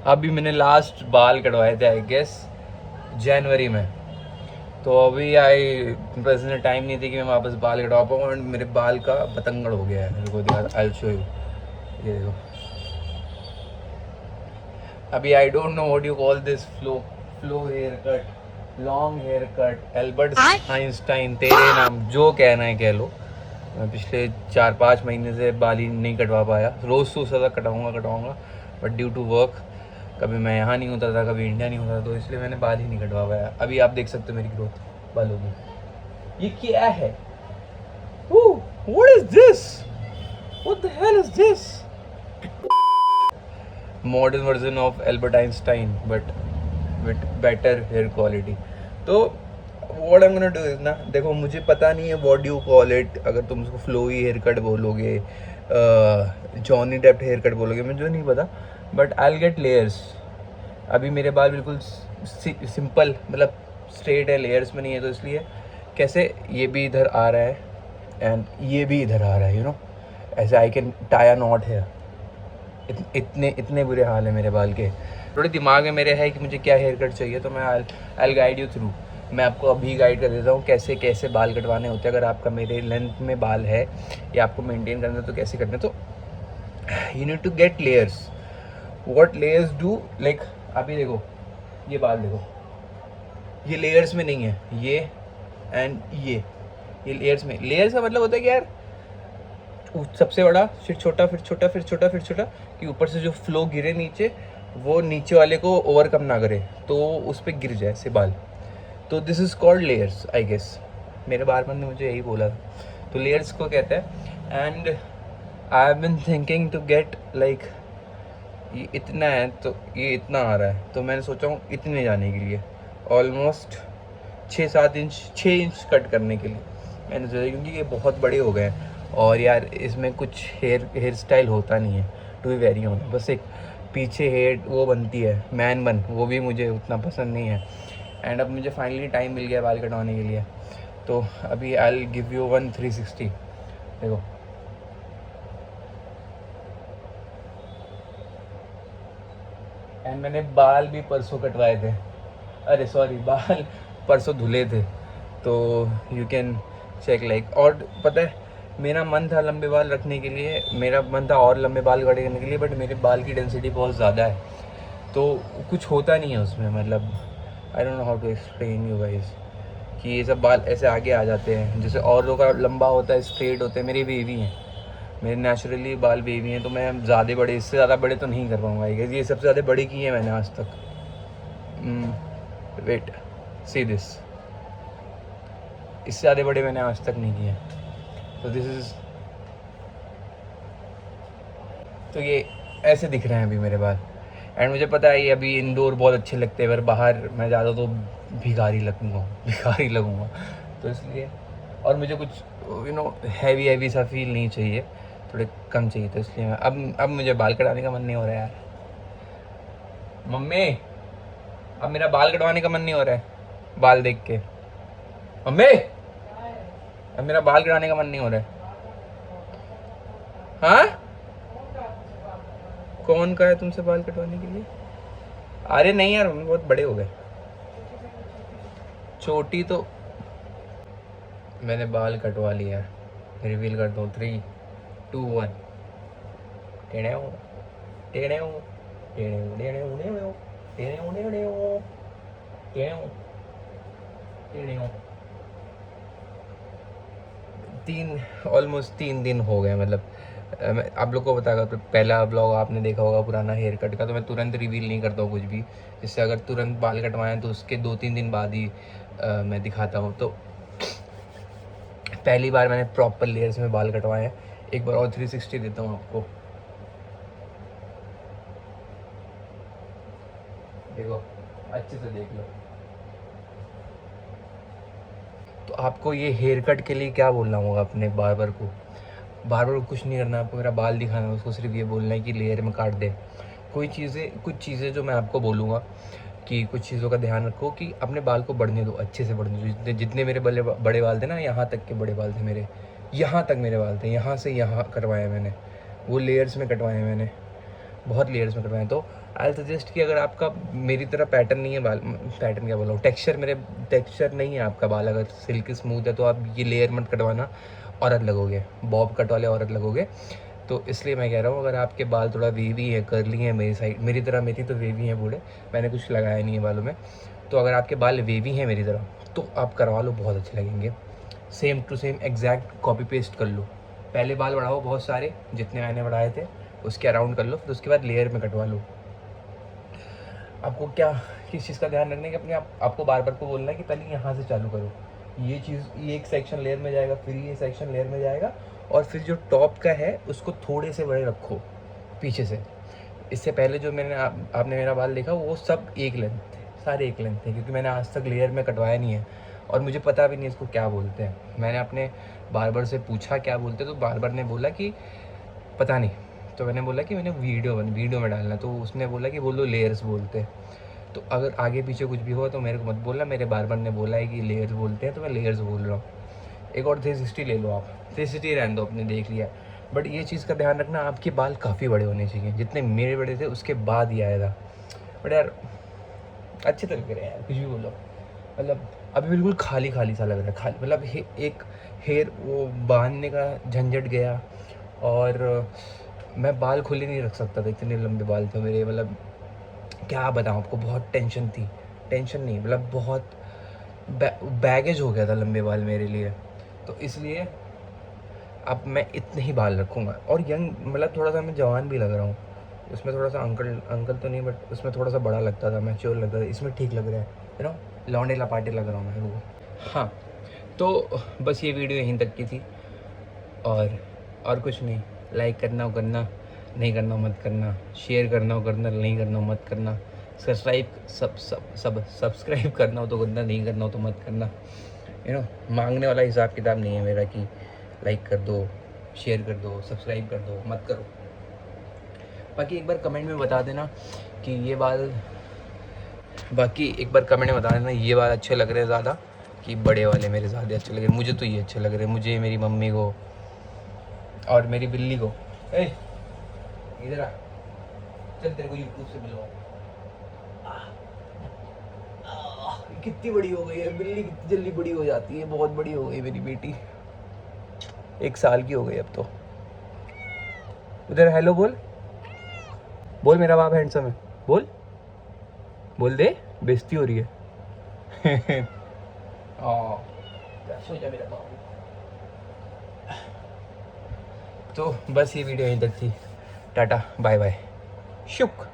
अभी मैंने लास्ट बाल कटवाए थे आई गेस जनवरी में, तो अभी बस ने टाइम नहीं थी कि मैं वापस बाल कटवा पाऊँ, और मेरे बाल का पतंगड़ हो गया है। देखो दिखा, आई शो यू, ये देखो। अभी I don't know what you call this, flow hair cut, long hair cut, Albert Einstein, तेरे नाम जो कहना है कह लो। मैं पिछले 4-5 महीने से बाल ही नहीं कटवा पाया। रोज़ तो सदा कटवाऊँगा, बट ड्यू टू वर्क कभी मैं यहाँ नहीं होता था, कभी इंडिया नहीं होता था, तो इसलिए मैंने बाल ही नहीं कटवा पाया। अभी आप देख सकते हो मेरी ग्रोथ बालों की। ये क्या है? What is this? What the hell is this? Modern version of Albert Einstein, but with better hair quality. तो what I'm gonna do is ना, देखो मुझे पता नहीं है what do you call it, अगर तुम उसको फ्लोई हेयर कट बोलोगे, जॉनी डेप्ट हेयर कट बोलोगे, मुझे नहीं पता, but I will get layers. अभी मेरे बाल बिल्कुल सिंपल, मतलब स्ट्रेट है, लेयर्स में नहीं है, तो इसलिए कैसे ये भी इधर आ रहा है एंड ये भी इधर आ रहा है, यू नो, ऐसे I can tie a not है। इतने बुरे हाल है मेरे बाल के। थोड़े दिमाग में मेरे है कि मुझे क्या हेयर कट चाहिए, तो मैं आई गाइड यू थ्रू। मैं आपको अभी गाइड कर देता हूँ कैसे कैसे बाल कटवाने होते हैं। अगर आपका मेरे लेंथ में बाल है या आपको मेंटेन करना है तो कैसे करना है, तो you need to get layers. What layers do, like आप ही देखो, ये बाल देखो, ये लेयर्स में नहीं है, ये एंड ये लेयर्स में। लेयर्स का मतलब होता है कि यार सबसे बड़ा, फिर छोटा, फिर छोटा, फिर छोटा, फिर छोटा, कि ऊपर से जो फ्लो गिरे नीचे, वो नीचे वाले को ओवरकम ना करे, तो उस पर गिर जाए से बाल। तो this is called layers I guess. मेरे बारमन ने मुझे यही बोला था, तो लेयर्स को कहते हैं। And I have been thinking to get like, ये इतना है तो ये इतना आ रहा है, तो मैंने सोचा हूँ इतने जाने के लिए ऑलमोस्ट 6-7 इंच, 6 इंच कट करने के लिए मैंने सोचा, क्योंकि ये बहुत बड़े हो गए हैं और यार इसमें कुछ हेयर स्टाइल होता नहीं है टू बी वेरी ऑनेस्ट। बस एक पीछे हेयर वो बनती है मैन बन, वो भी मुझे उतना पसंद नहीं है। एंड अब मुझे फाइनली टाइम मिल गया बाल कटवाने के लिए, तो अभी आई विल गिव यू 360। देखो एंड मैंने बाल भी परसों कटवाए थे, अरे सॉरी बाल परसों धुले थे, तो यू कैन चेक लाइक। और पता है मेरा मन था लंबे बाल रखने के लिए, मेरा मन था और लंबे बाल खड़े करने के लिए, बट मेरे बाल की डेंसिटी बहुत ज़्यादा है, तो कुछ होता नहीं है उसमें। मतलब I don't know how to explain you guys, कि ये सब बाल ऐसे आगे आ जाते हैं, जैसे और लोगों का लंबा होता है, स्ट्रेट होते हैं, मेरे वेवी हैं, मेरे नेचुरली बाल वेवी हैं, तो मैं ज़्यादा बड़े, इससे ज़्यादा बड़े तो नहीं कर पाऊँगा। ये सबसे ज़्यादा बड़े किए हैं मैंने आज तक। वेट, सी दिस, इससे ज़्यादा बड़े मैंने आज तक नहीं किए। तो दिस इज़, तो ये ऐसे दिख रहे हैं अभी मेरे बाल। एंड मुझे पता है ये अभी इंडोर बहुत अच्छे लगते हैं, पर बाहर मैं ज़्यादा तो भिखारी लगूँगा, तो इसलिए। और मुझे कुछ यू नो हैवी सा फील नहीं चाहिए, थोड़े कम चाहिए, तो इसलिए मैं अब मुझे बाल कटाने का मन नहीं हो रहा है यार। मम्मी, अब मेरा बाल कटवाने का मन नहीं हो रहा है बाल देख के। मम्मी, अब मेरा बाल कटाने का मन नहीं हो रहा है। हाँ, कौन कहा है तुमसे बाल कटवाने के लिए? अरे नहीं यार, मम्मी बहुत बड़े हो गए। छोटी तो मैंने बाल कटवा लिया है। रिवील करता हूँ, 3, 2, 1। टेढ़े हो, टेढ़े हो, टेढ़े हो, टेढ़े हो, टेढ़े हो, टेढ़े हो, टेढ़े हो, टेढ़े हो, टेढ़े हो। 3 दिन हो गए, मतलब आप लोग को बतागा, तो पहला ब्लॉग आपने देखा होगा पुराना हेयर कट का, तो मैं तुरंत रिवील नहीं करता हूँ कुछ भी, जिससे अगर तुरंत बाल कटवाएं तो उसके 2-3 दिन बाद ही मैं दिखाता हूँ। तो पहली बार मैंने प्रॉपर लेयर्स में बाल कटवाए हैं। एक बार और 360 देता हूँ आपको, देखो अच्छे से देख लो। तो आपको ये हेयर कट के लिए क्या बोलना होगा अपने बार्बर को? बार्बर को कुछ नहीं करना, आपको मेरा बाल दिखाना है, उसको सिर्फ ये बोलना है कि लेयर में काट दे। कुछ चीज़ें जो मैं आपको बोलूँगा कि कुछ चीज़ों का ध्यान रखो, कि अपने बाल को बढ़ने दो, अच्छे से बढ़ने दो। जितने मेरे बड़े बाल थे ना, यहाँ तक के बड़े बाल थे मेरे, यहाँ तक मेरे बाल थे, यहाँ से यहाँ करवाए मैंने, वो लेयर्स में कटवाए मैंने, बहुत लेयर्स में कटवाए। तो आई सजेस्ट कि अगर आपका मेरी तरह पैटर्न नहीं है बाल, पैटर्न क्या बोला हूँ, टेक्सचर मेरे टेक्सचर नहीं है आपका बाल अगर सिल्की स्मूथ है, तो आप ये लेयर मत कटवाना, औरत लगोगे, बॉब कट वाले औरत लगोगे। तो इसलिए मैं कह रहा हूँ अगर आपके बाल थोड़ा वेवी है, कर्ली है, मेरी साइड मेरी तरह, मेरी तो वेवी हैं बूढ़े, मैंने कुछ लगाया नहीं है बालों में, तो अगर आपके बाल वेवी हैं मेरी तरह तो आप करवा लो, बहुत अच्छे लगेंगे। Same to same exact copy paste कर लो। पहले बाल बढ़ाओ बहुत सारे, जितने मैंने बढ़ाए थे उसके अराउंड कर लो, फिर उसके बाद लेयर में कटवा लो। आपको क्या किस चीज़ का ध्यान रखना है कि अपने आपको बार बार को बोलना है कि पहले यहाँ से चालू करो, ये चीज़, ये एक सेक्शन लेयर में जाएगा, फिर ये सेक्शन लेयर में जाएगा, और फिर जो टॉप का है उसको थोड़े से बड़े रखो पीछे से। इससे पहले जो मैंने आपने मेरा बाल देखा वो सब एक लेंथ थे, सारे एक लेंथ थे, क्योंकि मैंने आज तक लेयर में कटवाया नहीं है और मुझे पता भी नहीं इसको क्या बोलते हैं। मैंने अपने बार्बर से पूछा क्या बोलते, तो बार्बर ने बोला कि पता नहीं, तो मैंने बोला कि मैंने वीडियो में डालना, तो उसने बोला कि बोलो लेयर्स बोलते हैं। तो अगर आगे पीछे कुछ भी हुआ तो मेरे को मत बोलना, मेरे बार्बर ने बोला है कि लेयर्स बोलते हैं तो मैं लेयर्स बोल रहा हूँ। एक और 360 ले लो आप, 360 रहने दो, आपने देख लिया। बट ये चीज़ का ध्यान रखना, आपके बाल काफ़ी बड़े होने चाहिए, जितने मेरे बड़े थे उसके बाद ही आया था। बट यार अच्छे तो लग रहे हैं यार, कुछ भी बोलो, मतलब अभी बिल्कुल खाली खाली सा लग रहा है, खाली मतलब एक हेयर वो बांधने का झंझट गया, और मैं बाल खुले नहीं रख सकता था, इतने लंबे बाल थे मेरे, मतलब क्या बताऊँ आपको, बहुत टेंशन थी, टेंशन नहीं मतलब बहुत बैगेज हो गया था लंबे बाल मेरे लिए। तो इसलिए अब मैं इतने ही बाल रखूँगा, और यंग मतलब थोड़ा सा मैं जवान भी लग रहा हूँ, उसमें थोड़ा सा अंकल तो नहीं, बट उसमें थोड़ा सा बड़ा लगता था, मैच्योर लगता था, इसमें ठीक लग रहा है, यू नो, लौंडे लपाटे लग रहा हूँ मैं वो। हाँ, तो बस ये वीडियो यहीं तक की थी, और कुछ नहीं। लाइक करना हो करना, नहीं करना हो मत करना, शेयर करना हो करना, नहीं करना हो मत करना, सब्सक्राइब करना हो तो करना, नहीं करना हो तो मत करना, यू नो। मांगने वाला हिसाब किताब नहीं है मेरा कि लाइक कर दो, शेयर कर दो, सब्सक्राइब कर दो, मत करो। बाकी एक बार कमेंट में बता देना कि ये बाल, बाकी एक बार कमेंट में बता देना ये बाल अच्छे लग रहे हैं ज़्यादा कि बड़े वाले मेरे ज़्यादा अच्छे लग रहे हैं। मुझे तो ये अच्छे लग रहे हैं, मुझे, मेरी मम्मी को और मेरी बिल्ली को। ए इधर आ, चल तेरे को यूट्यूब से मिलवाऊं। कितनी बड़ी हो गई है बिल्ली, कितनी जल्दी बड़ी हो जाती है, बहुत बड़ी हो गई मेरी बेटी, 1 साल की हो गई अब तो। उधर हेलो बोल, बोल मेरा बाप हैंडसम है, बोल बोल दे, बेइज्जती हो रही है। सो जा मेरा बाप। तो बस ये वीडियो यहीं तक थी, टाटा बाय बाय, शुक्र।